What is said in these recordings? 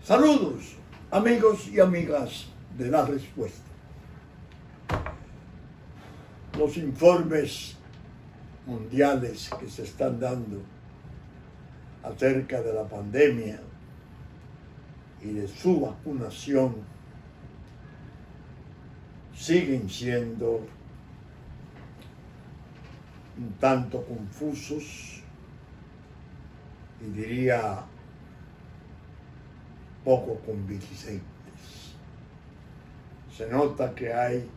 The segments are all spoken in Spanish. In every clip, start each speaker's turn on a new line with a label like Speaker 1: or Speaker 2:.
Speaker 1: Saludos, amigos y amigas de La Respuesta. Los informes mundiales que se están dando acerca de la pandemia y de su vacunación siguen siendo un tanto confusos y diría poco convincentes. Se nota que hay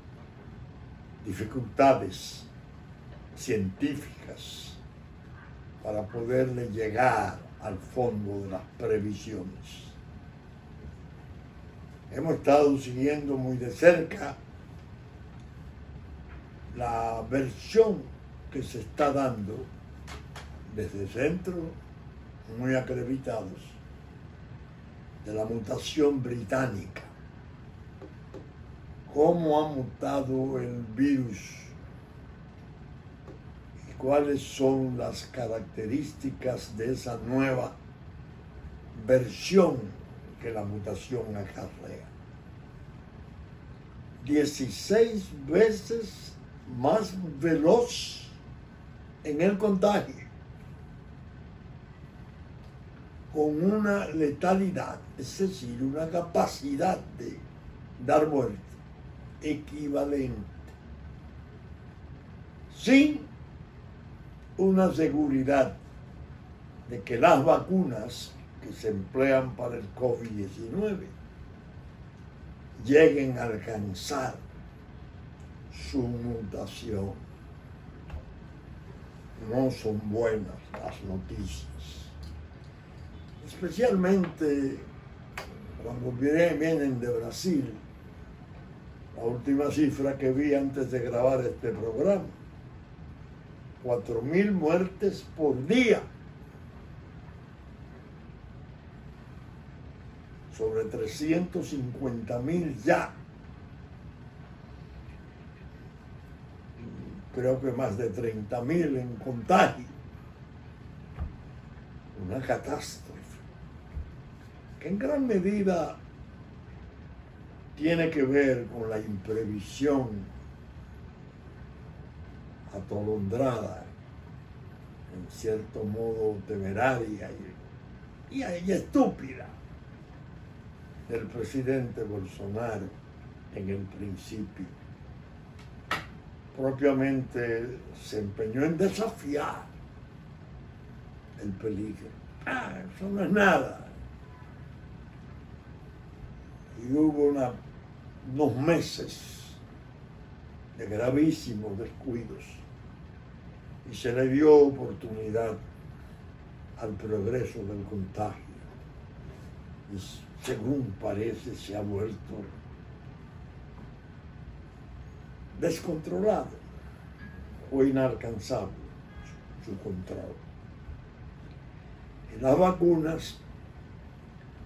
Speaker 1: dificultades científicas para poderle llegar al fondo de las previsiones. Hemos estado siguiendo muy de cerca la versión que se está dando desde centros muy acreditados de la mutación británica, cómo ha mutado el virus y cuáles son las características de esa nueva versión que la mutación acarrea. 16 veces más veloz en el contagio, con una letalidad, es decir, una capacidad de dar muerte equivalente, sin una seguridad de que las vacunas que se emplean para el COVID-19 lleguen a alcanzar su mutación. No son buenas las noticias, especialmente cuando vienen de Brasil. La última cifra que vi antes de grabar este programa: 4.000 muertes por día, sobre 350.000 ya. Creo que más de 30.000 en contagio. Una catástrofe que en gran medida tiene que ver con la imprevisión atolondrada, en cierto modo temeraria y estúpida del presidente Bolsonaro en el principio. Propiamente se empeñó en desafiar el peligro. Eso no es nada. Y hubo unos meses de gravísimos descuidos y se le dio oportunidad al progreso del contagio. Y según parece, se ha vuelto descontrolado o inalcanzable su control. En las vacunas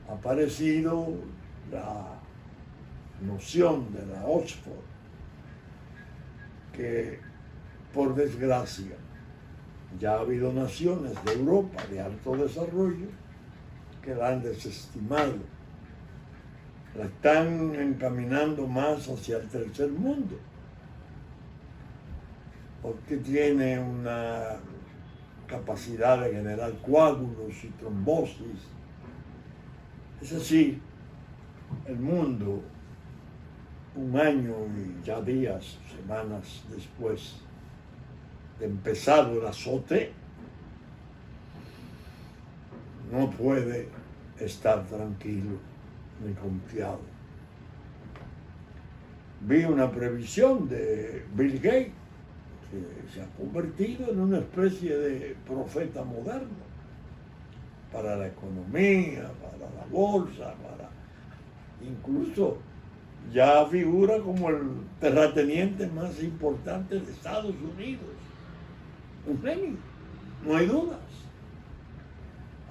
Speaker 1: ha aparecido la noción de la Oxford, que por desgracia ya ha habido naciones de Europa de alto desarrollo que la han desestimado, la están encaminando más hacia el tercer mundo, porque tiene una capacidad de generar coágulos y trombosis. Es decir, el mundo, un año y ya días, semanas después de empezar el azote, no puede estar tranquilo ni confiado. Vi una previsión de Bill Gates, que se ha convertido en una especie de profeta moderno para la economía, para la bolsa, incluso ya figura como el terrateniente más importante de Estados Unidos. Un genio, no hay dudas.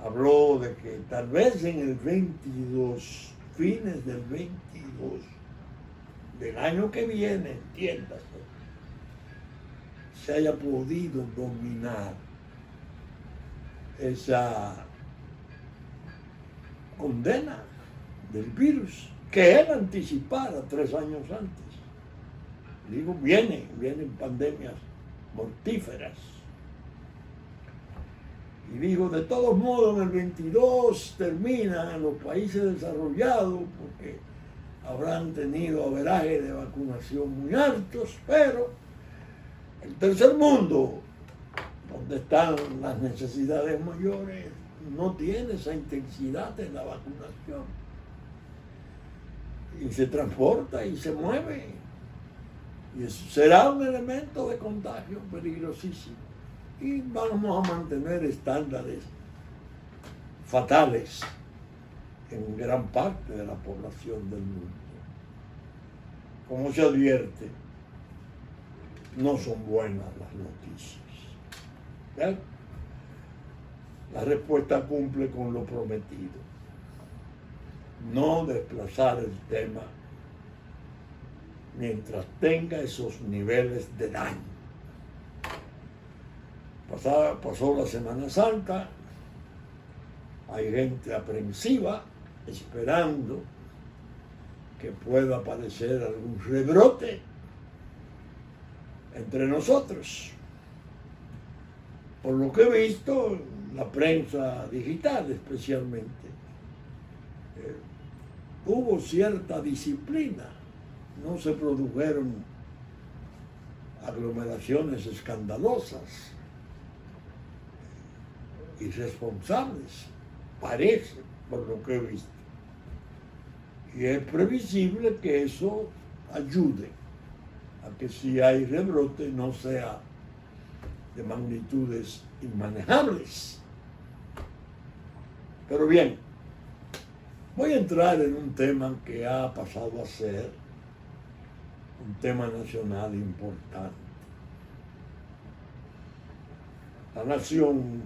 Speaker 1: Habló de que tal vez en el 22, fines del 22, del año que viene, entiéndase, se haya podido dominar esa condena del virus que él anticipara 3 años antes. Digo, vienen pandemias mortíferas. Y digo, de todos modos, en el 22 terminan los países desarrollados porque habrán tenido averajes de vacunación muy altos, pero el tercer mundo, donde están las necesidades mayores, no tiene esa intensidad en la vacunación. Y se transporta y se mueve. Y eso será un elemento de contagio peligrosísimo. Y vamos a mantener estándares fatales en gran parte de la población del mundo. Como se advierte, no son buenas las noticias. ¿Ven? La respuesta cumple con lo prometido. No desplazar el tema mientras tenga esos niveles de daño. Pasó la Semana Santa, hay gente aprensiva esperando que pueda aparecer algún rebrote entre nosotros. Por lo que he visto, la prensa digital especialmente, hubo cierta disciplina, no se produjeron aglomeraciones escandalosas, irresponsables, parece, por lo que he visto. Y es previsible que eso ayude a que si hay rebrote no sea de magnitudes inmanejables. Pero bien, voy a entrar en un tema que ha pasado a ser un tema nacional importante. La nación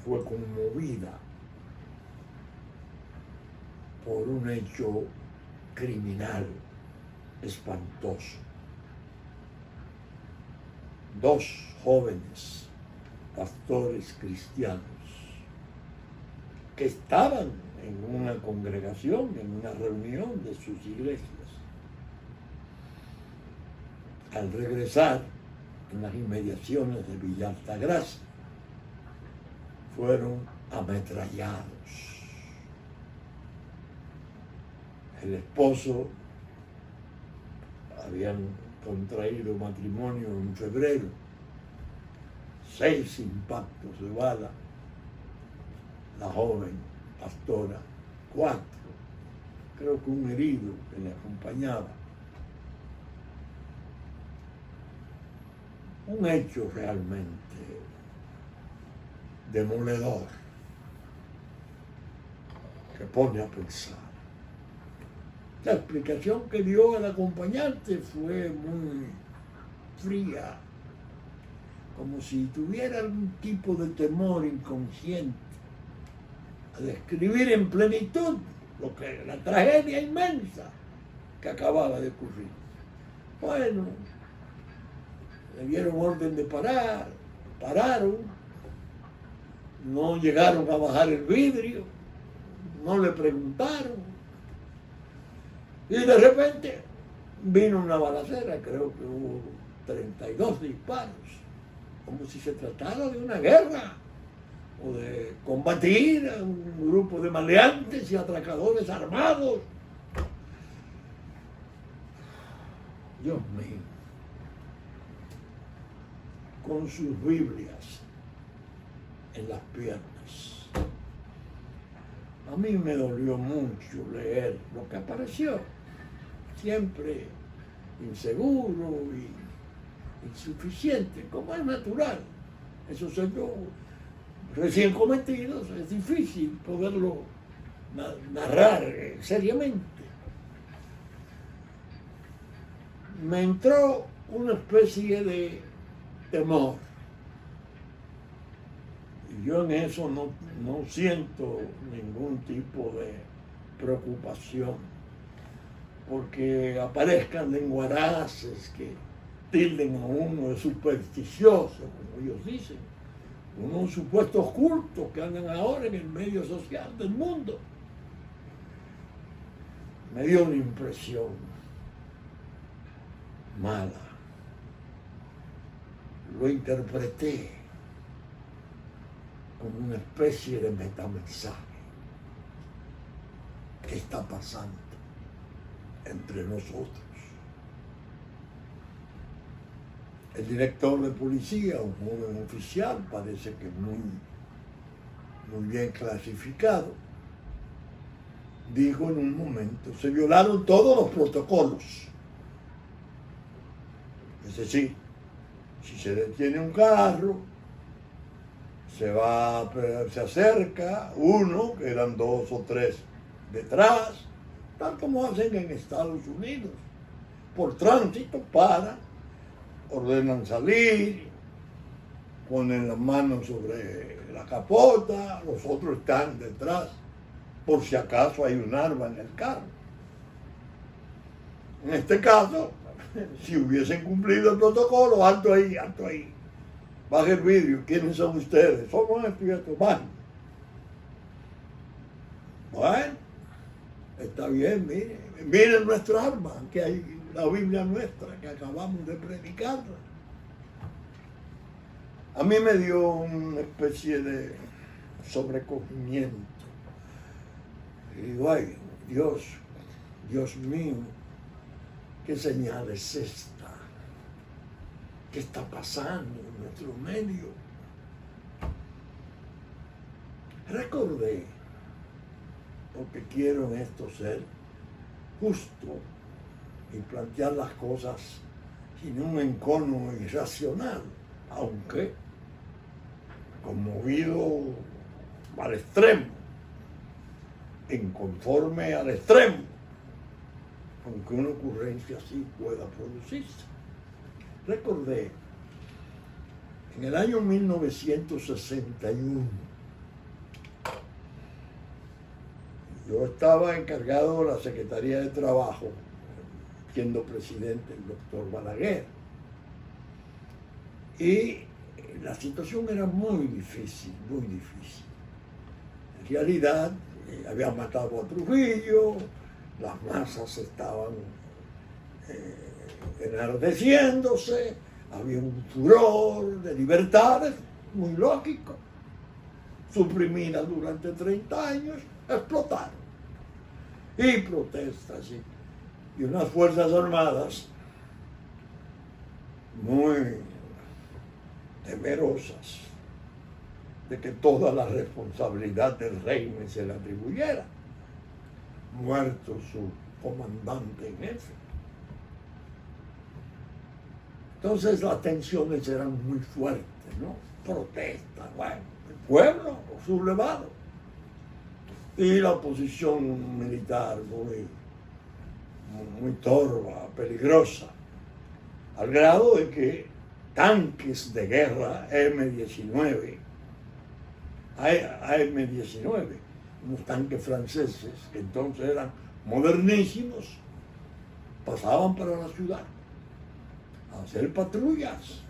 Speaker 1: fue conmovida por un hecho criminal espantoso. 2 jóvenes pastores cristianos que estaban en una congregación, en una reunión de sus iglesias, al regresar en las inmediaciones de Villa Altagracia, fueron ametrallados. El esposo habían contraído matrimonio en febrero, 6 impactos de bala, la joven pastora 4, creo que un herido que le acompañaba. Un hecho realmente demoledor que pone a pensar. La explicación que dio el acompañante fue muy fría, como si tuviera algún tipo de temor inconsciente a describir en plenitud la tragedia inmensa que acababa de ocurrir. Bueno, le dieron orden de parar, pararon, no llegaron a bajar el vidrio, no le preguntaron. Y de repente vino una balacera, creo que hubo 32 disparos, como si se tratara de una guerra o de combatir a un grupo de maleantes y atracadores armados. Dios mío, con sus Biblias en las piernas. A mí me dolió mucho leer lo que apareció, siempre inseguro y insuficiente, como es natural. Esos hechos recién cometidos es difícil poderlo narrar seriamente. Me entró una especie de temor. Y yo en eso no siento ningún tipo de preocupación, porque aparezcan lenguaraces que tilden a uno de supersticioso, como ellos dicen, unos supuestos cultos que andan ahora en el medio social del mundo. me dio una impresión mala. Lo interpreté como una especie de metamensaje. ¿Qué está pasando entre nosotros? El director de policía, un joven oficial, parece que muy bien clasificado, dijo en un momento: se violaron todos los protocolos. Es decir, si se detiene un carro, se acerca uno, que eran 2 o 3 detrás, tal como hacen en Estados Unidos. Por tránsito paran, ordenan salir, ponen las manos sobre la capota, los otros están detrás, por si acaso hay un arma en el carro. En este caso, si hubiesen cumplido el protocolo, alto ahí, baje el vidrio, ¿quiénes son ustedes? Somos estos, van. Bueno, está bien, miren nuestra arma, que hay la Biblia nuestra, que acabamos de predicarla. A mí me dio una especie de sobrecogimiento. Y digo: ay, Dios mío, ¿qué señal es esta? ¿Qué está pasando en nuestro medio? Recordé, porque quiero en esto ser justo y plantear las cosas sin un encono irracional, aunque conmovido al extremo, inconforme al extremo, aunque una ocurrencia así pueda producirse. Recordé, en el año 1961, yo estaba encargado de la Secretaría de Trabajo, siendo presidente el doctor Balaguer. Y la situación era muy difícil, muy difícil. En realidad, habían matado a Trujillo, las masas estaban enardeciéndose, había un furor de libertades, muy lógico, suprimidas durante 30 años, explotaron. Y protestas, y unas fuerzas armadas muy temerosas de que toda la responsabilidad del régimen se le atribuyera, muerto su comandante en jefe. Entonces las tensiones eran muy fuertes, ¿no? Protestas, bueno, el pueblo sublevado y la oposición militar muy torva, peligrosa, al grado de que tanques de guerra M-19, unos tanques franceses que entonces eran modernísimos, pasaban para la ciudad a hacer patrullas,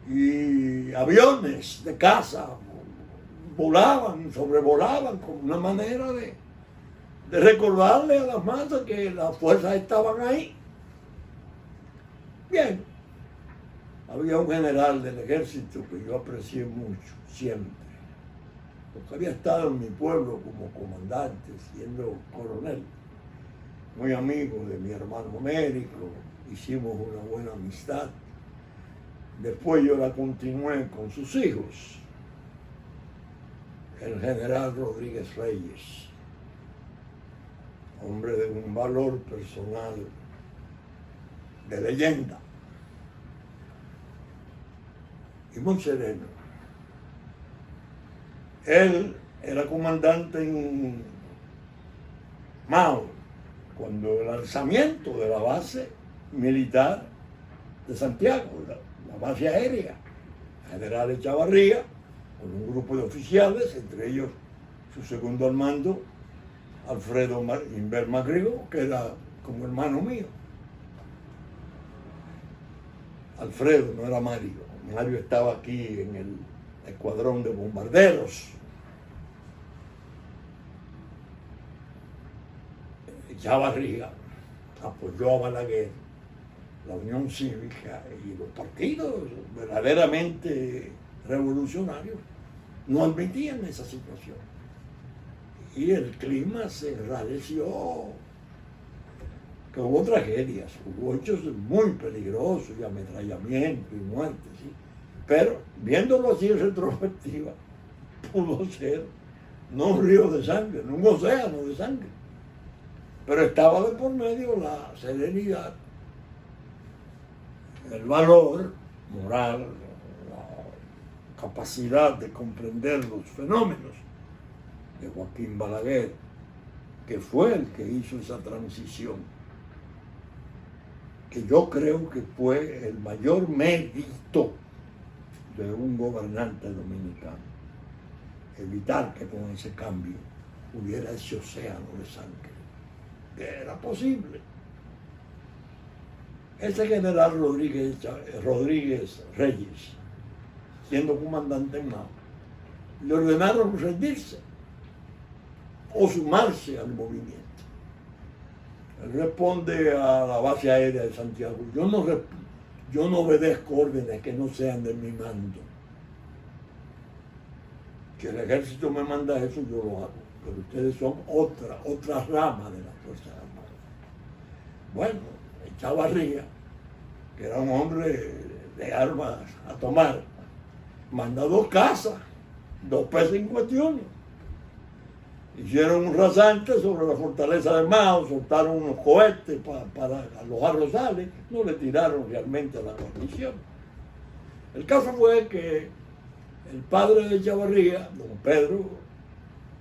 Speaker 1: y aviones de caza sobrevolaban como una manera de recordarle a las masas que las fuerzas estaban ahí. Bien, había un general del ejército que yo aprecié mucho, siempre, porque había estado en mi pueblo como comandante, siendo coronel, muy amigo de mi hermano Américo, hicimos una buena amistad. Después yo la continué con sus hijos, el general Rodríguez Reyes, hombre de un valor personal de leyenda y muy sereno. Él era comandante en Mao cuando el alzamiento de la base militar de Santiago, la base aérea, general Echavarría, con un grupo de oficiales, entre ellos su segundo al mando, Alfredo Inver Magrigo, que era como hermano mío. Alfredo, no era Mario. Mario estaba aquí en el escuadrón de bombarderos. Echavarría apoyó a Balaguer, la Unión Cívica y los partidos verdaderamente revolucionarios no admitían esa situación. Y el clima se enrareció, que hubo tragedias, hubo hechos muy peligrosos y ametrallamiento y muerte, ¿sí? Pero viéndolo así en retrospectiva, pudo ser no un río de sangre, no un océano de sangre, pero estaba de por medio la serenidad, el valor moral, la capacidad de comprender los fenómenos de Joaquín Balaguer, que fue el que hizo esa transición, que yo creo que fue el mayor mérito de un gobernante dominicano, evitar que con ese cambio hubiera ese océano de sangre, que era posible. Ese general Rodríguez Reyes, siendo comandante en Mao, le ordenaron rendirse o sumarse al movimiento. Él responde a la base aérea de Santiago: yo no obedezco órdenes que no sean de mi mando. Si el ejército me manda eso, yo lo hago, pero ustedes son otra rama de las Fuerzas Armadas. Bueno, Echavarría, que era un hombre de armas a tomar, manda 2 casas, 2 pesos en cuestión. Hicieron un rasante sobre la fortaleza de Mao, soltaron unos cohetes para alojar los sales, no le tiraron realmente a la guarnición. El caso fue que el padre de Echavarría, don Pedro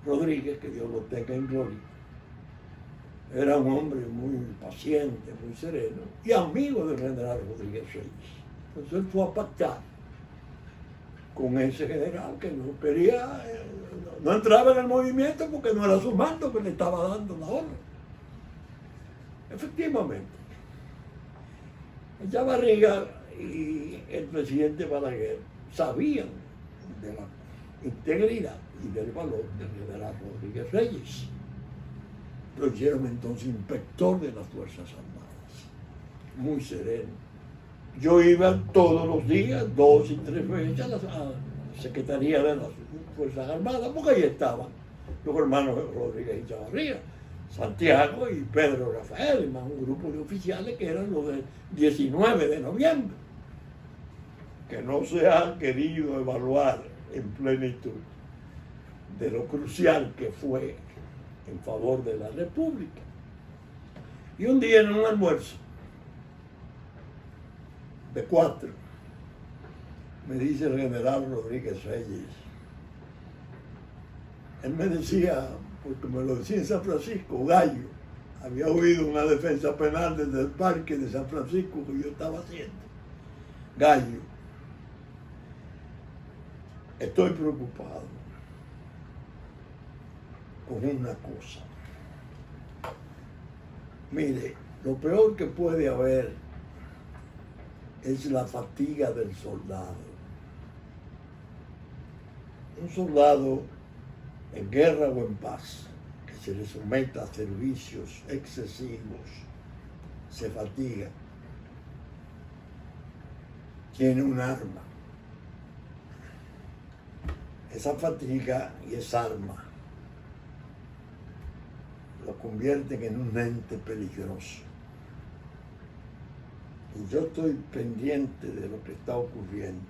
Speaker 1: Rodríguez, que Dios lo tenga en gloria, era un hombre muy paciente, muy sereno y amigo del general Rodríguez Reyes. Entonces él fue a pactar con ese general que no quería, no entraba en el movimiento porque no era su mando que le estaba dando la orden. Efectivamente, Echavarría y el presidente Balaguer sabían de la integridad y del valor del general Rodríguez Reyes. Lo hicieron entonces inspector de las Fuerzas Armadas, muy sereno. Yo iba todos los días, 2 y 3 veces a la Secretaría de las Fuerzas Armadas, porque ahí estaban los hermanos Rodríguez y Echavarría, Santiago y Pedro Rafael, más un grupo de oficiales que eran los del 19 de noviembre, que no se han querido evaluar en plenitud de lo crucial que fue en favor de la República. Y un día en un almuerzo de 4, me dice el general Rodríguez Reyes, él me decía, porque me lo decía en San Francisco, Gallo, había oído una defensa penal desde el parque de San Francisco que yo estaba haciendo. Gallo, estoy preocupado con una cosa. Mire, lo peor que puede haber es la fatiga del soldado. Un soldado en guerra o en paz, que se le someta a servicios excesivos, se fatiga, tiene un arma. Esa fatiga y esa arma lo convierten en un ente peligroso. Y yo estoy pendiente de lo que está ocurriendo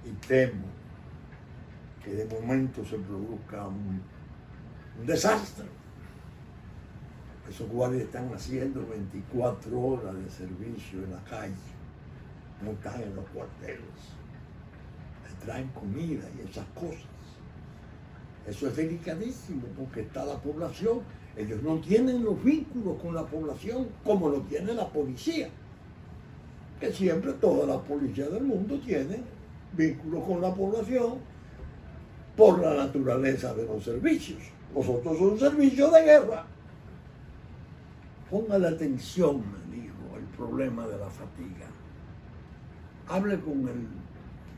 Speaker 1: y temo que de momento se produzca un desastre. Esos guardias están haciendo 24 horas de servicio en la calle, no están en los cuarteles, les traen comida y esas cosas. Eso es delicadísimo porque está la población. Ellos no tienen los vínculos con la población como lo tiene la policía, que siempre toda la policía del mundo tiene vínculos con la población por la naturaleza de los servicios. Los otros son servicios de guerra. Ponga la atención, me dijo, el problema de la fatiga. Hable con el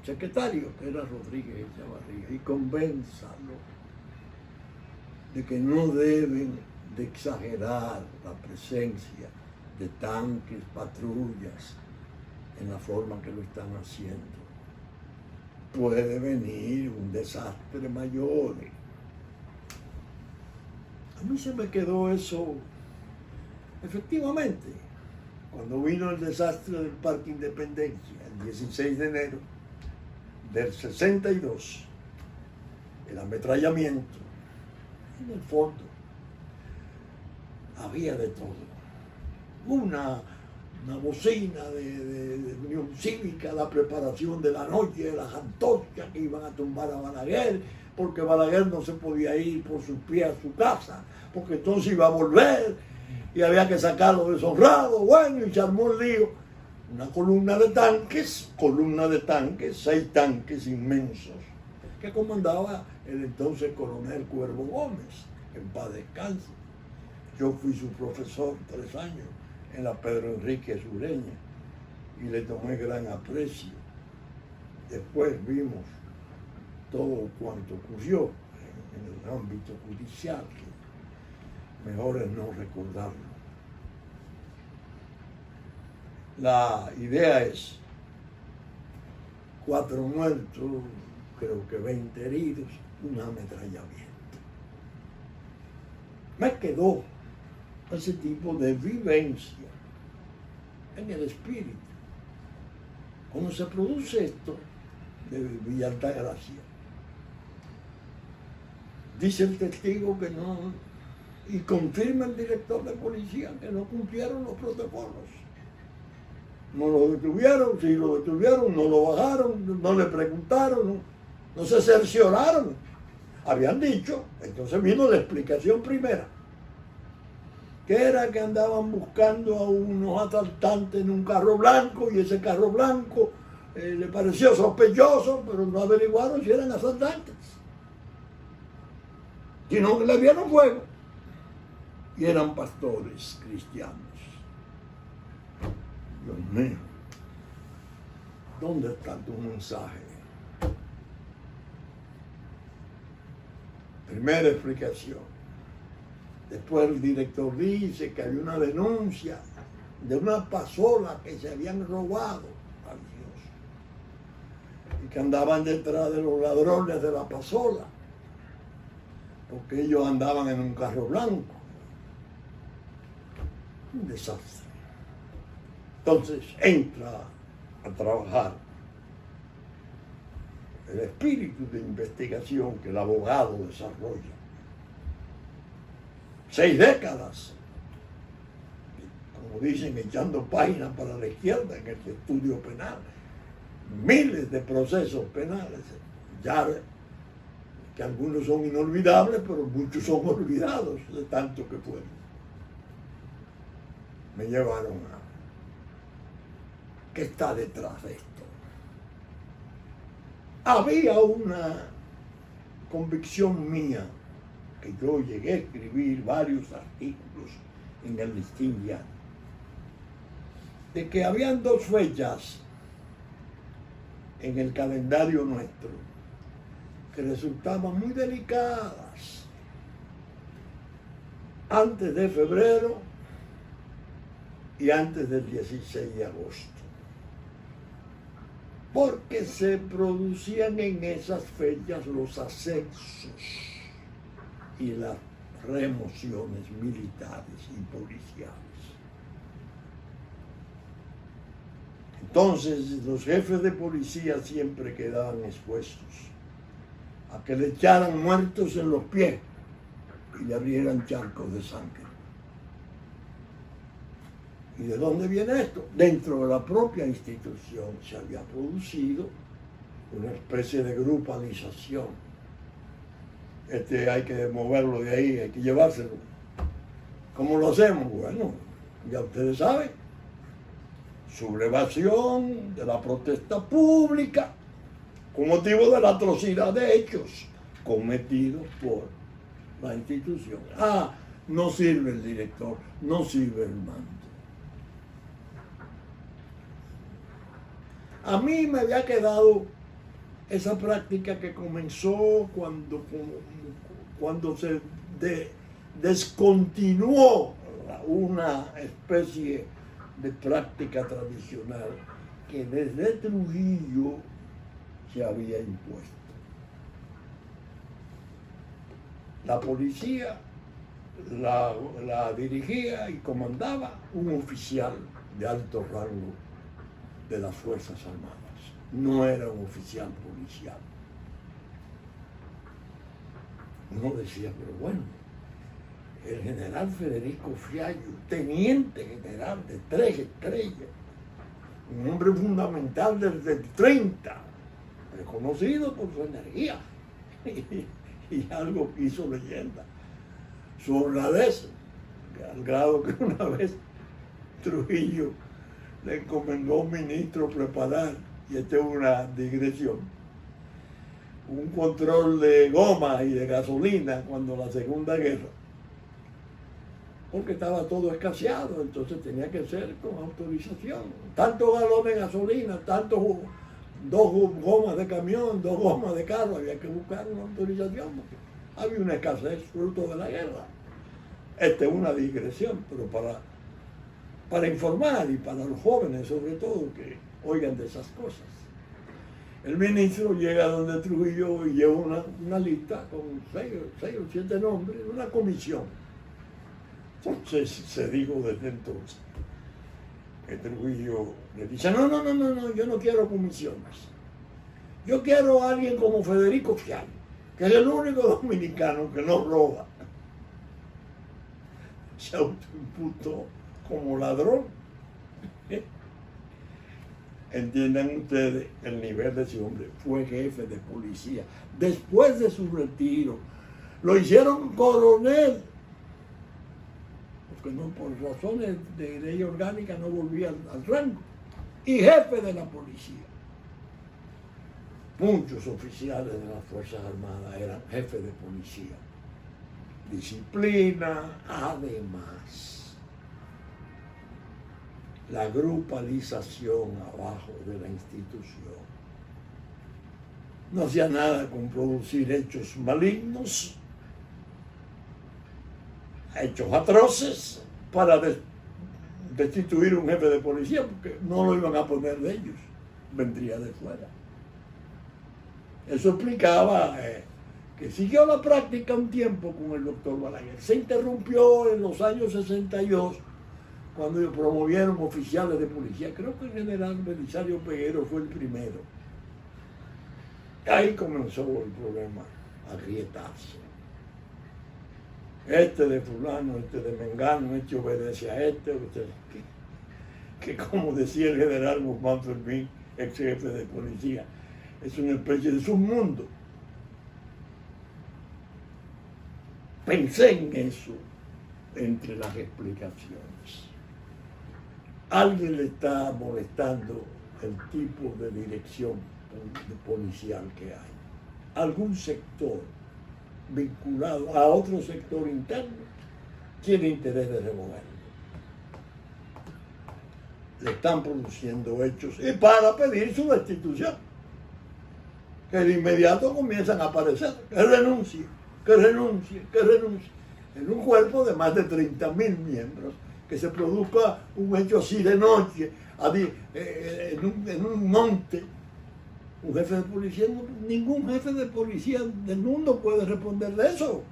Speaker 1: secretario, que era Rodríguez Echavarría, y convénzalo de que no deben de exagerar la presencia de tanques, patrullas, en la forma que lo están haciendo. Puede venir un desastre mayor. A mí se me quedó eso, efectivamente, cuando vino el desastre del Parque Independencia, el 16 de enero del 62, el ametrallamiento, en el fondo, había de todo. Una bocina de Unión Cívica, la preparación de la noche, de las antorchas que iban a tumbar a Balaguer, porque Balaguer no se podía ir por sus pies a su casa, porque entonces iba a volver y había que sacarlo deshonrado. Bueno, y se armó el lío. Una columna de tanques, 6 tanques inmensos, que comandaba el entonces coronel Cuervo Gómez, en paz descanse. Yo fui su profesor 3 años en la Pedro Enrique Sureña y le tomé gran aprecio. Después vimos todo cuanto ocurrió en el ámbito judicial, que mejor es no recordarlo. La idea es 4 muertos, creo que 20 heridos, un ametrallamiento. Me quedó ese tipo de vivencia en el espíritu. Cuando se produce esto de Villa Altagracia, dice el testigo que no, y confirma el director de policía que no cumplieron los protocolos. No lo detuvieron, si lo detuvieron, no lo bajaron, no le preguntaron, no se cercioraron. Habían dicho, entonces vino la explicación primera, que era que andaban buscando a unos asaltantes en un carro blanco y ese carro blanco le pareció sospechoso, pero no averiguaron si eran asaltantes, sino que le dieron fuego y eran pastores cristianos. Dios mío, ¿dónde está tu mensaje? Primera explicación. Después el director dice que había una denuncia de una pasola que se habían robado a Dios y que andaban detrás de los ladrones de la pasola porque ellos andaban en un carro blanco. Un desastre. Entonces entra a trabajar el espíritu de investigación que el abogado desarrolla. 6 décadas, como dicen, echando páginas para la izquierda en el estudio penal, miles de procesos penales, ya que algunos son inolvidables, pero muchos son olvidados de tanto que fueron. Me llevaron a... ¿Qué está detrás de esto? Había una convicción mía, que yo llegué a escribir varios artículos en el Listín Diario, de que habían 2 fechas en el calendario nuestro que resultaban muy delicadas. Antes de febrero y antes del 16 de agosto. Porque se producían en esas fechas los ascensos y las remociones militares y policiales. Entonces los jefes de policía siempre quedaban expuestos a que le echaran muertos en los pies y le abrieran charcos de sangre. ¿Y de dónde viene esto? Dentro de la propia institución se había producido una especie de grupalización. Hay que moverlo de ahí, hay que llevárselo. ¿Cómo lo hacemos? Bueno, ya ustedes saben, sublevación de la protesta pública con motivo de la atrocidad de hechos cometidos por la institución. No sirve el director, no sirve el mando. A mí me había quedado esa práctica que comenzó cuando se descontinuó una especie de práctica tradicional que desde Trujillo se había impuesto. La policía la dirigía y comandaba un oficial de alto rango de las Fuerzas Armadas. No era un oficial policial. Uno decía, pero bueno, el general Federico Fiallo, teniente general de 3 estrellas, un hombre fundamental desde el 30, reconocido por su energía y algo que hizo leyenda, su honradez, al grado que una vez Trujillo le encomendó a un ministro preparar, y esta es una digresión, un control de goma y de gasolina cuando la Segunda Guerra, porque estaba todo escaseado, entonces tenía que ser con autorización. Tantos galones de gasolina, dos gomas de camión, 2 gomas de carro, había que buscar una autorización, porque había una escasez fruto de la guerra. Esta es una digresión, pero para informar y para los jóvenes sobre todo que oigan de esas cosas. El ministro llega donde Trujillo y lleva una lista con 6 o 7 nombres, una comisión. Entonces se dijo desde entonces que Trujillo le dice, no, yo no quiero comisiones. Yo quiero a alguien como Federico Fiallo, que es el único dominicano que no roba. Se autoimputó como ladrón. Entiendan ustedes el nivel de ese hombre. Fue jefe de policía. Después de su retiro, lo hicieron coronel. Porque no, por razones de ley orgánica no volvía al rango. Y jefe de la policía. Muchos oficiales de las Fuerzas Armadas eran jefes de policía. Disciplina, además. La grupalización abajo de la institución. No hacía nada con producir hechos malignos, hechos atroces, para destituir un jefe de policía, porque no lo iban a poner de ellos, vendría de fuera. Eso explicaba que siguió la práctica un tiempo con el doctor Balaguer. Se interrumpió en los años 62, cuando promovieron oficiales de policía. Creo que el general Belisario Peguero fue el primero. Ahí comenzó el problema a agrietarse. Este de fulano, este de mengano, este obedece a este, que como decía el general Guzmán Fermín, ex jefe de policía, es una especie de submundo. Pensé en eso entre las explicaciones. Alguien le está molestando el tipo de dirección policial que hay. Algún sector vinculado a otro sector interno tiene interés de removerlo. Le están produciendo hechos y para pedir su destitución. Que de inmediato comienzan a aparecer. Que renuncie, que renuncie, que renuncie. En un cuerpo de más de 30.000 miembros. Que se produzca un hecho así de noche, en un monte. Un jefe de policía, ningún jefe de policía del mundo puede responder de eso.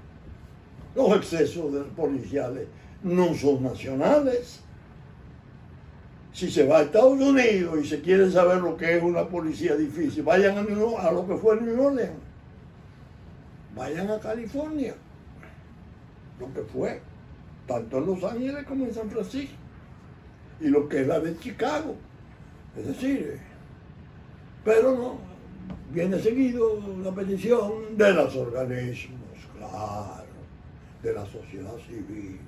Speaker 1: Los excesos policiales no son nacionales. Si se va a Estados Unidos y se quiere saber lo que es una policía difícil, vayan a lo que fue en New Orleans. Vayan a California. Lo que fue. Tanto en Los Ángeles como en San Francisco, y lo que es la de Chicago. Es decir, pero no, viene seguido la petición de los organismos, claro, de la sociedad civil,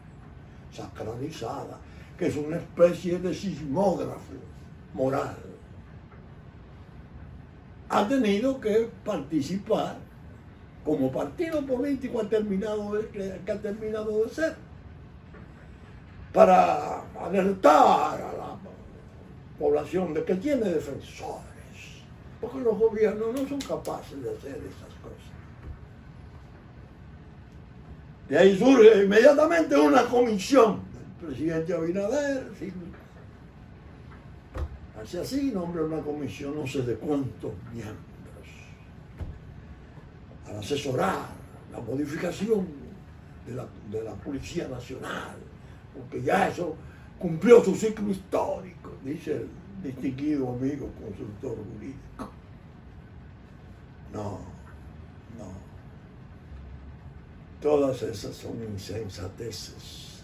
Speaker 1: sacralizada, que es una especie de sismógrafo moral. Ha tenido que participar como partido político que ha terminado de ser, para alertar a la población de que tiene defensores, porque los gobiernos no son capaces de hacer esas cosas. De ahí surge inmediatamente una comisión del presidente Abinader. Hace así, nombra una comisión no sé de cuántos miembros para asesorar la modificación de la Policía Nacional, porque ya eso cumplió su ciclo histórico, dice el distinguido amigo consultor jurídico. No. Todas esas son insensateces.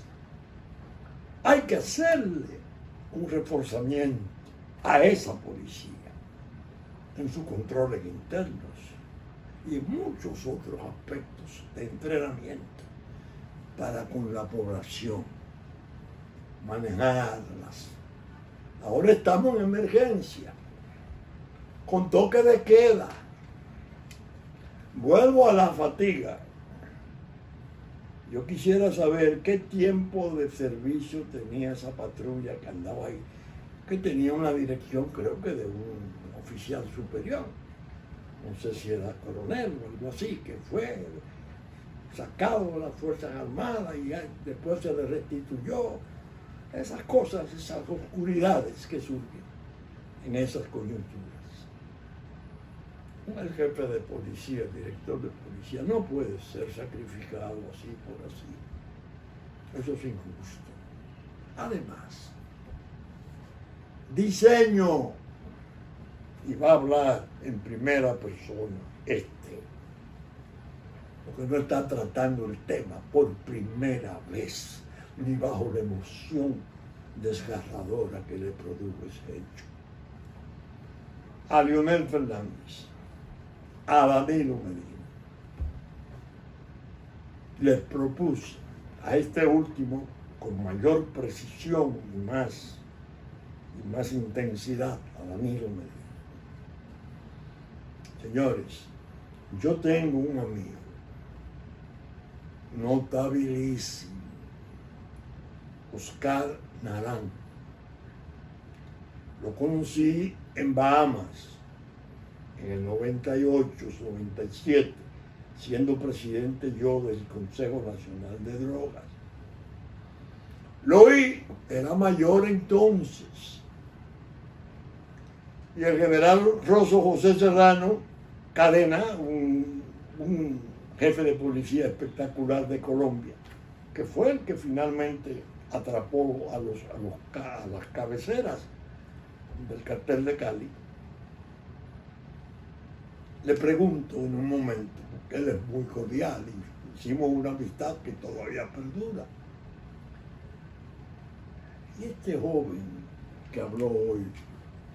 Speaker 1: Hay que hacerle un reforzamiento a esa policía en sus controles internos y en muchos otros aspectos de entrenamiento para con la población manejarlas. Ahora estamos en emergencia, con toque de queda. Vuelvo a la fatiga. Yo quisiera saber qué tiempo de servicio tenía esa patrulla que andaba ahí, que tenía una dirección, creo que de un oficial superior. No sé si era coronel o algo así, que fue sacado de las Fuerzas Armadas y después se le restituyó. Esas cosas, esas oscuridades que surgen en esas coyunturas. El jefe de policía, el director de policía, no puede ser sacrificado así por así. Eso es injusto. Además, diseño, y va a hablar en primera persona porque no está tratando el tema por primera vez, ni bajo la emoción desgarradora que le produjo ese hecho. A Leonel Fernández, a Danilo Medina, les propuse a este último con mayor precisión y más intensidad, a Danilo Medina. Señores, yo tengo un amigo notabilísimo, Oscar Naranjo. Lo conocí en Bahamas en el 98, 97, siendo presidente yo del Consejo Nacional de Drogas. Lo oí, era mayor entonces. Y el general Rosso José Serrano Cadena, un jefe de policía espectacular de Colombia, que fue el que finalmente atrapó a las cabeceras del cartel de Cali. Le pregunto en un momento, porque él es muy cordial y hicimos una amistad que todavía perdura. Y este joven que habló hoy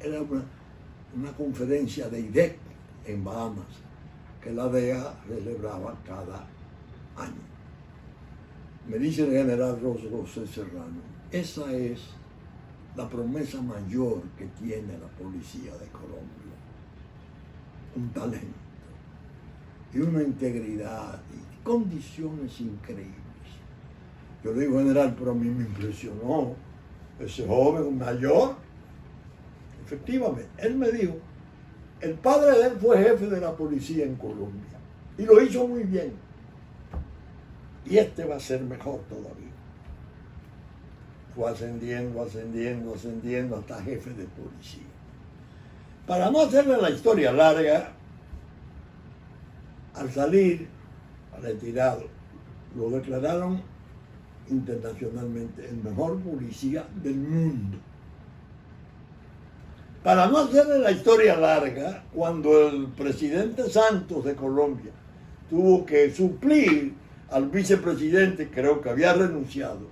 Speaker 1: era una conferencia de IDEC en Bahamas, que la DEA celebraba cada año. Me dice el general José Serrano, esa es la promesa mayor que tiene la policía de Colombia. Un talento y una integridad y condiciones increíbles. Yo le digo, general, pero a mí me impresionó ese joven mayor. Efectivamente, él me dijo, el padre de él fue jefe de la policía en Colombia y lo hizo muy bien. Y este va a ser mejor todavía. Fue ascendiendo hasta jefe de policía. Para no hacerle la historia larga, al salir, retirado, lo declararon internacionalmente el mejor policía del mundo. Para no hacerle la historia larga, cuando el presidente Santos de Colombia tuvo que suplir al vicepresidente, creo que había renunciado,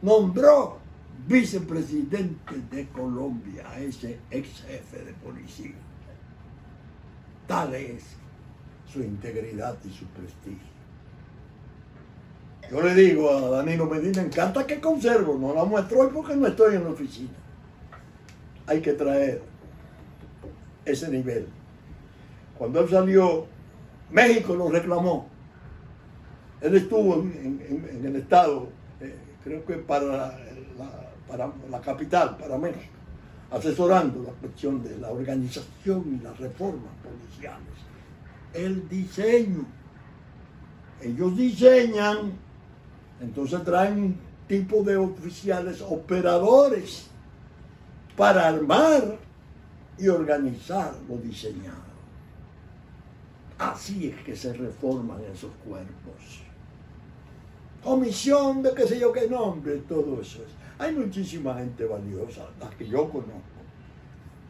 Speaker 1: nombró vicepresidente de Colombia a ese ex jefe de policía. Tal es su integridad y su prestigio. Yo le digo a Danilo Medina, encanta que conservo, no la muestro hoy porque no estoy en la oficina. Hay que traer ese nivel. Cuando él salió, México lo reclamó. Él estuvo en el Estado, creo que para la capital, para México, asesorando la cuestión de la organización y las reformas policiales, el diseño. Ellos diseñan, entonces traen un tipo de oficiales operadores para armar y organizar lo diseñado. Así es que se reforman esos cuerpos. Comisión de qué sé yo qué nombre, todo eso. Hay muchísima gente valiosa, las que yo conozco,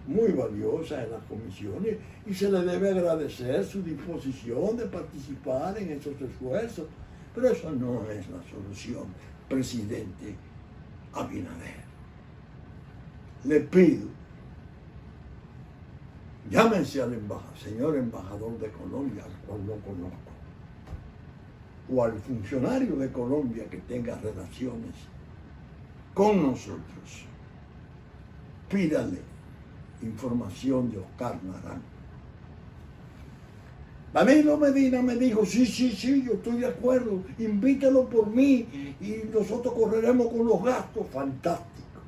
Speaker 1: muy valiosa en las comisiones, y se le debe agradecer su disposición de participar en esos esfuerzos. Pero eso no es la solución, presidente Abinader. Le pido, llámense al señor embajador de Colombia, al cual no conozco, o al funcionario de Colombia que tenga relaciones con nosotros. Pídale información de Oscar Naranjo. Danilo Medina me dijo, sí, yo estoy de acuerdo, invítelo por mí y nosotros correremos con los gastos. Fantástico.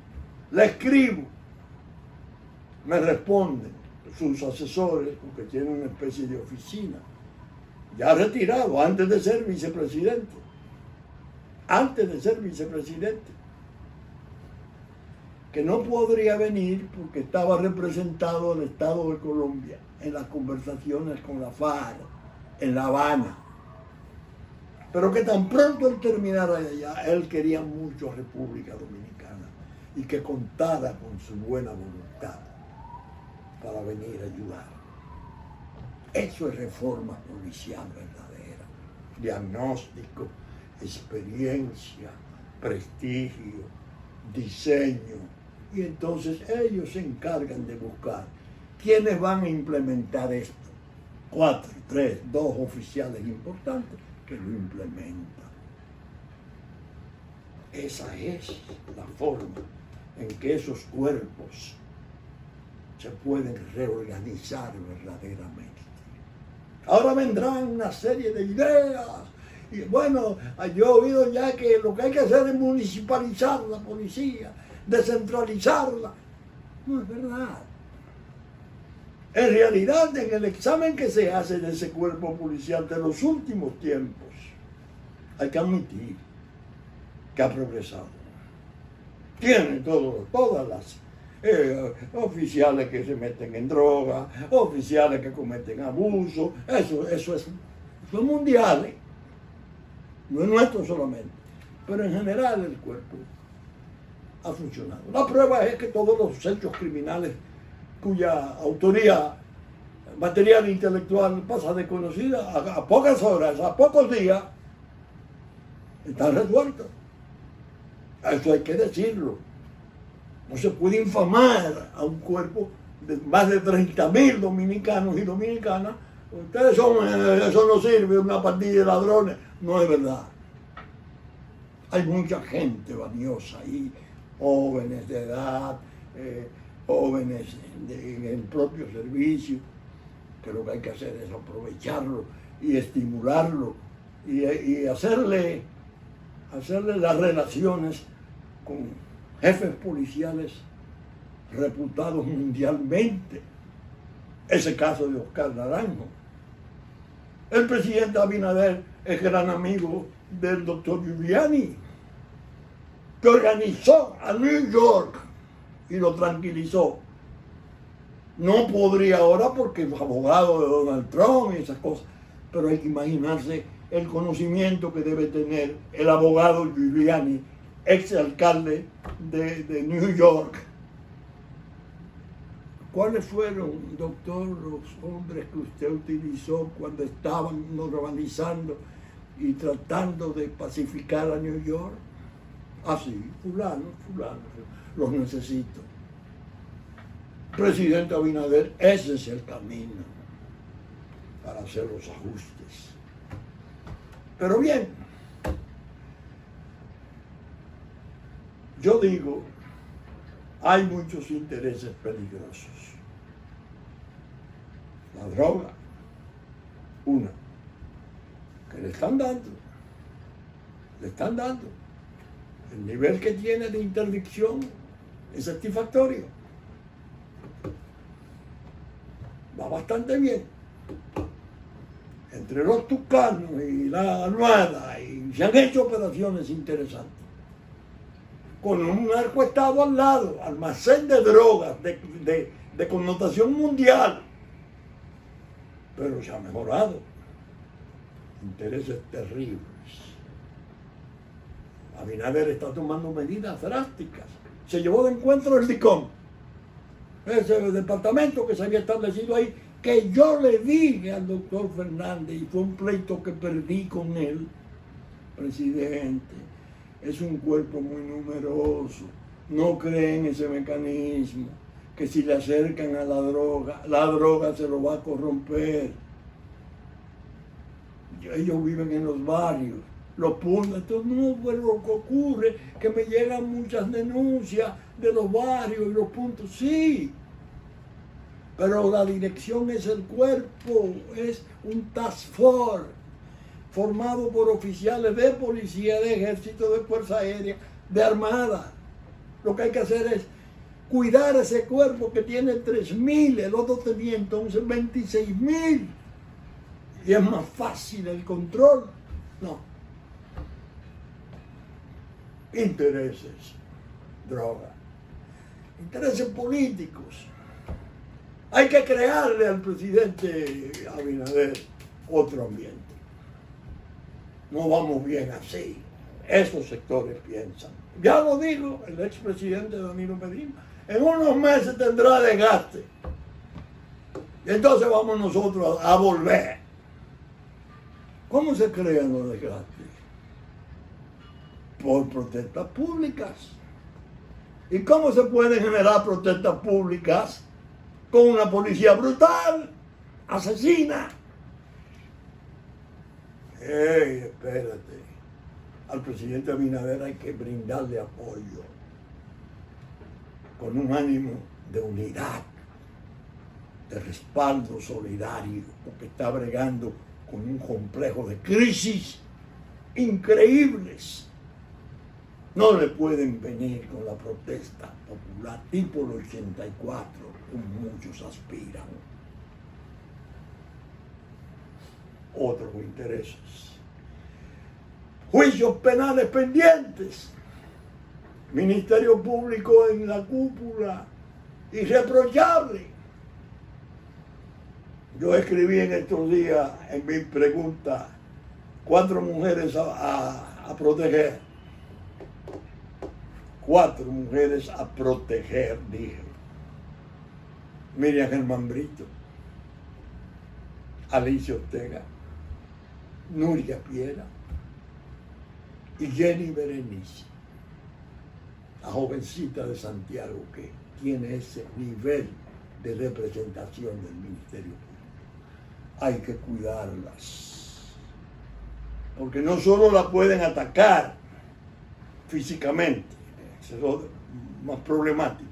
Speaker 1: Le escribo, me responden sus asesores, porque tienen una especie de oficina, ya retirado, antes de ser vicepresidente, que no podría venir porque estaba representado el Estado de Colombia en las conversaciones con la FARC en La Habana, pero que tan pronto él terminara allá, él quería mucho a República Dominicana y que contara con su buena voluntad para venir a ayudar. Eso es reforma policial verdadera, diagnóstico, experiencia, prestigio, diseño, y entonces ellos se encargan de buscar quiénes van a implementar esto. 2 oficiales importantes que lo implementan. Esa es la forma en que esos cuerpos se pueden reorganizar verdaderamente. Ahora vendrán una serie de ideas. Y bueno, yo he oído ya que lo que hay que hacer es municipalizar la policía, descentralizarla. No es verdad. En realidad, en el examen que se hace de ese cuerpo policial de los últimos tiempos, hay que admitir que ha progresado. Tiene todas las oficiales que se meten en droga, oficiales que cometen abuso, eso es mundial, no es nuestro solamente, pero en general el cuerpo ha funcionado. La prueba es que todos los hechos criminales cuya autoría material intelectual pasa desconocida, a pocas horas, a pocos días, están resueltos. Eso hay que decirlo. No se puede infamar a un cuerpo de más de 30.000 dominicanos y dominicanas. Ustedes eso no sirve, una pandilla de ladrones. No es verdad. Hay mucha gente valiosa ahí, jóvenes de edad, jóvenes en el propio servicio, que lo que hay que hacer es aprovecharlo y estimularlo y hacerle las relaciones con jefes policiales reputados mundialmente. Ese caso de Oscar Naranjo. El presidente Abinader es gran amigo del doctor Giuliani, que organizó a New York y lo tranquilizó. No podría ahora porque es abogado de Donald Trump y esas cosas, pero hay que imaginarse el conocimiento que debe tener el abogado Giuliani, ex alcalde de New York. ¿Cuáles fueron, doctor, los hombres que usted utilizó cuando estaban normalizando y tratando de pacificar a New York? Ah, sí, fulano, los necesito. Presidente Abinader, ese es el camino para hacer los ajustes. Pero bien, yo digo, hay muchos intereses peligrosos. La droga, una, que le están dando. El nivel que tiene de interdicción es satisfactorio. Va bastante bien. entre los Tucanos y la Armada, y se han hecho operaciones interesantes. Con un narcoestado al lado, almacén de drogas de connotación mundial. Pero se ha mejorado. Intereses terribles. Abinader está tomando medidas drásticas. Se llevó de encuentro el DICOM, ese departamento que se había establecido ahí, que yo le dije al doctor Fernández, y fue un pleito que perdí con él, presidente, es un cuerpo muy numeroso, no cree en ese mecanismo, que si le acercan a la droga se lo va a corromper. Ellos viven en los barrios, los puntos, entonces no, pues lo que ocurre que me llegan muchas denuncias de los barrios y los puntos, sí, pero la dirección es el cuerpo, es un task force formado por oficiales de policía, de ejército, de fuerza aérea, de armada. Lo que hay que hacer es cuidar ese cuerpo que tiene 3.000, el otro tenía entonces 26.000, y es más fácil el control. No. Intereses, droga, intereses políticos. Hay que crearle al presidente Abinader otro ambiente. No vamos bien así. Esos sectores piensan. Ya lo dijo el expresidente Danilo Medina. En unos meses tendrá desgaste. Y entonces vamos nosotros a volver. ¿Cómo se crean los desgastes? Por protestas públicas. ¿Y cómo se pueden generar protestas públicas? Con una policía brutal, asesina. Espérate. Al presidente Abinader hay que brindarle apoyo con un ánimo de unidad, de respaldo solidario, porque está bregando con un complejo de crisis increíbles. No le pueden venir con la protesta popular tipo el 84, como muchos aspiran. Otros intereses. Juicios penales pendientes. Ministerio Público en la cúpula. Irreprochable. Yo escribí en estos días, en mi pregunta, 4 mujeres a proteger. 4 mujeres a proteger, dije. Miriam Germán Brito, Alicia Ortega, Nuria Piera y Jenny Berenice, la jovencita de Santiago que tiene ese nivel de representación del Ministerio Público. Hay que cuidarlas, porque no solo la pueden atacar físicamente, eso es más problemático,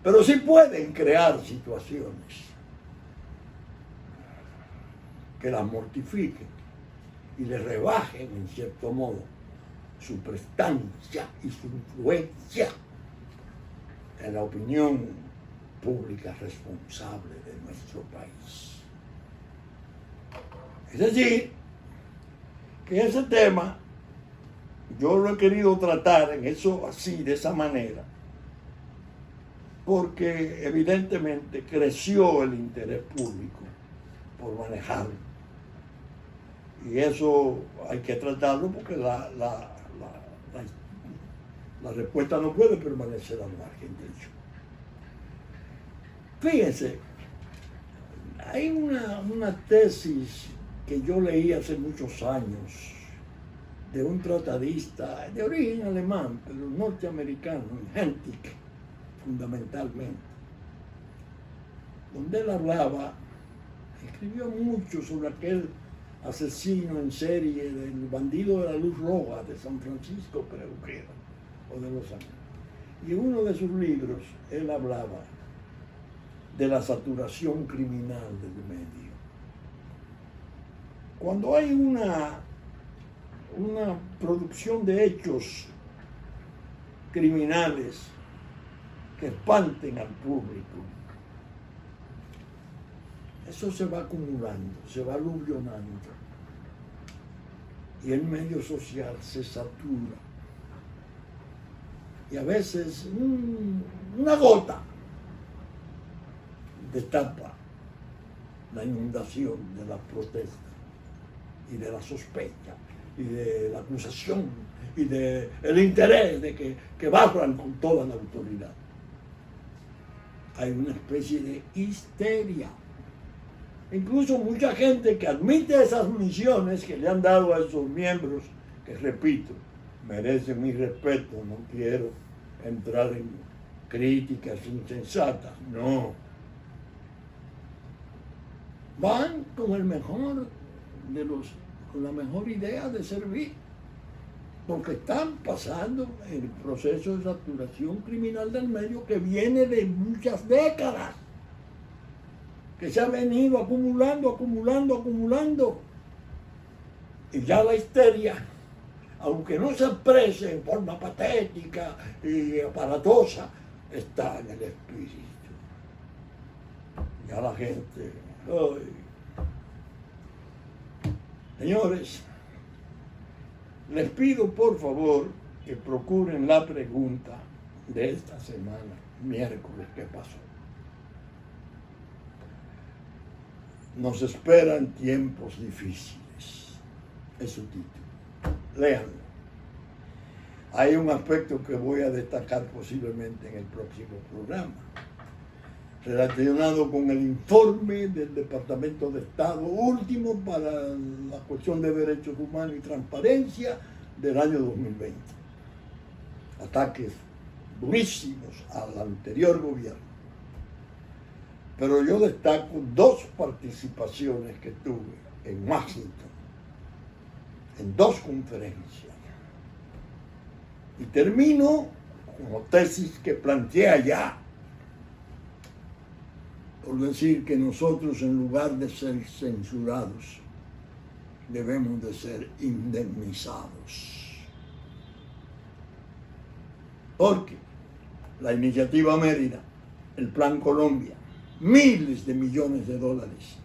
Speaker 1: pero sí pueden crear situaciones que las mortifiquen y les rebajen en cierto modo su prestancia y su influencia en la opinión pública responsable de nuestro país. Es decir, que ese tema yo lo he querido tratar en eso así, de esa manera, porque evidentemente creció el interés público por manejarlo. Y eso hay que tratarlo porque la respuesta no puede permanecer al margen de ello. Fíjense, hay una tesis que yo leí hace muchos años de un tratadista de origen alemán, pero norteamericano, Hentig, fundamentalmente, donde él escribió mucho sobre aquel asesino en serie del bandido de la luz roja de San Francisco, creo que era, o de Los Ángeles. Y en uno de sus libros él hablaba de la saturación criminal del medio. Cuando hay una producción de hechos criminales que espanten al público, Eso se va acumulando, se va aluvionando. Y el medio social se satura. Y a veces una gota destapa la inundación de la protesta y de la sospecha y de la acusación y del interés de que barran con toda la autoridad. Hay una especie de histeria. Incluso mucha gente que admite esas misiones que le han dado a esos miembros, que repito, merecen mi respeto, no quiero entrar en críticas insensatas, no. Van con el mejor con la mejor idea de servir, porque están pasando el proceso de saturación criminal del medio que viene de muchas décadas, que se ha venido acumulando, y ya la histeria, aunque no se exprese en forma patética y aparatosa, está en el espíritu. Ya la gente... ¡ay! Señores, les pido por favor que procuren la pregunta de esta semana, miércoles, ¿qué pasó? Nos esperan tiempos difíciles, es su título. Léanlo. Hay un aspecto que voy a destacar posiblemente en el próximo programa, relacionado con el informe del Departamento de Estado último para la cuestión de derechos humanos y transparencia del año 2020. Ataques durísimos al anterior gobierno. Pero yo destaco dos participaciones que tuve en Washington, en dos conferencias. Y termino como tesis que planteé allá, por decir que nosotros, en lugar de ser censurados, debemos de ser indemnizados. Porque la iniciativa Mérida, el Plan Colombia, miles de millones de dólares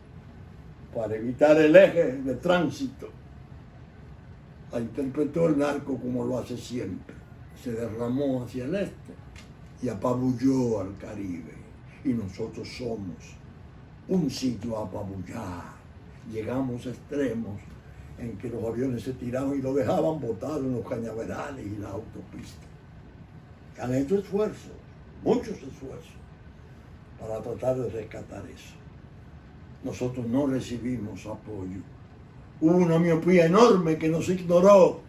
Speaker 1: para evitar el eje de tránsito, la interpretó el narco como lo hace siempre. Se derramó hacia el este y apabulló al Caribe. Y nosotros somos un sitio a apabullar. Llegamos a extremos en que los aviones se tiraban y lo dejaban botado en los cañaverales y la autopista. Han hecho esfuerzos, muchos esfuerzos, para tratar de rescatar eso. Nosotros no recibimos apoyo. Hubo una miopía enorme que nos ignoró.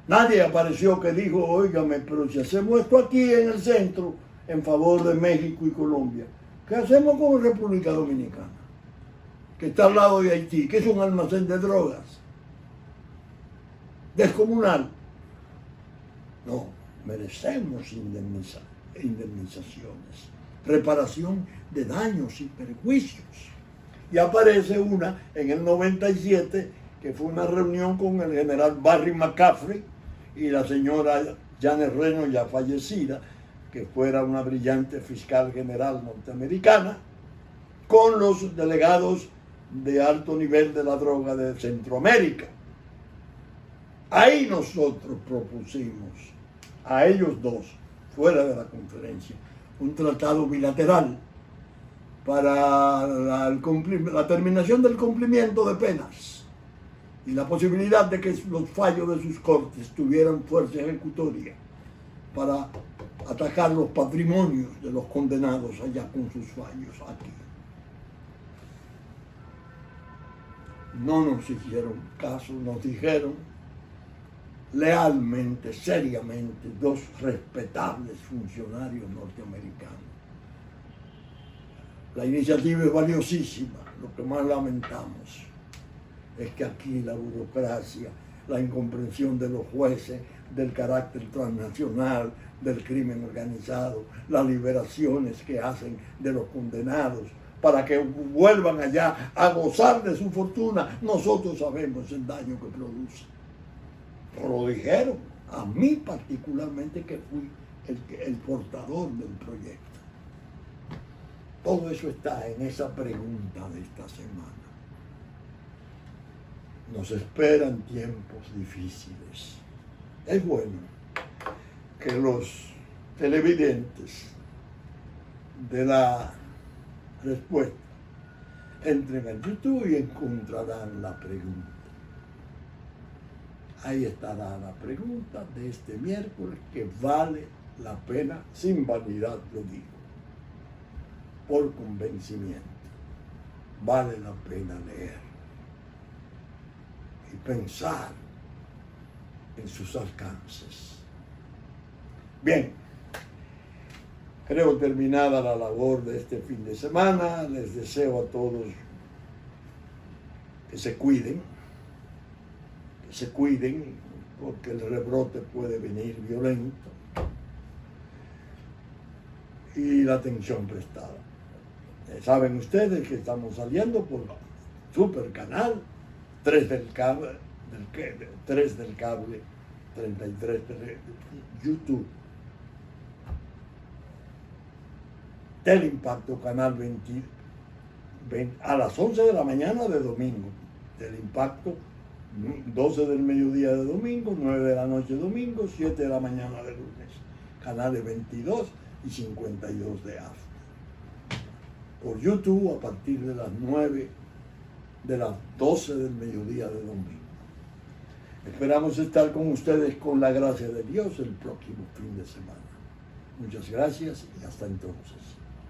Speaker 1: Nadie apareció que dijo, óigame, pero si hacemos esto aquí en el centro, en favor de México y Colombia, ¿qué hacemos con República Dominicana? Que está al lado de Haití, que es un almacén de drogas. Descomunal. No, merecemos indemnizaciones, reparación de daños y perjuicios. Y aparece una en el 97, que fue una reunión con el general Barry McCaffrey y la señora Janet Reno, ya fallecida, que fuera una brillante fiscal general norteamericana, con los delegados de alto nivel de la droga de Centroamérica. Ahí nosotros propusimos a ellos dos, fuera de la conferencia, un tratado bilateral para la terminación del cumplimiento de penas y la posibilidad de que los fallos de sus cortes tuvieran fuerza ejecutoria para atacar los patrimonios de los condenados allá con sus fallos aquí. No nos hicieron caso, nos dijeron lealmente, seriamente, dos respetables funcionarios norteamericanos. La iniciativa es valiosísima, lo que más lamentamos es que aquí la burocracia, la incomprensión de los jueces, del carácter transnacional, del crimen organizado, las liberaciones que hacen de los condenados para que vuelvan allá a gozar de su fortuna, nosotros sabemos el daño que produce. Lo dijeron, a mí particularmente, que fui el portador del proyecto. Todo eso está en esa pregunta de esta semana. Nos esperan tiempos difíciles. Es bueno que los televidentes de la respuesta entren a YouTube y encontrarán la pregunta. Ahí estará la pregunta de este miércoles, que vale la pena, sin vanidad lo digo, por convencimiento. Vale la pena leer y pensar en sus alcances. Bien, creo terminada la labor de este fin de semana. Les deseo a todos que se cuiden, porque el rebrote puede venir violento, y la atención prestada. Saben ustedes que estamos saliendo por Super Canal 3 del cable, 33 de YouTube, Teleimpacto Canal 20 a las 11 de la mañana de domingo, Teleimpacto 12 del mediodía de domingo, 9 de la noche de domingo, 7 de la mañana de lunes, canales 22 y 52 de AFT. Por YouTube a partir de las 12 del mediodía de domingo. Esperamos estar con ustedes con la gracia de Dios el próximo fin de semana. Muchas gracias y hasta entonces.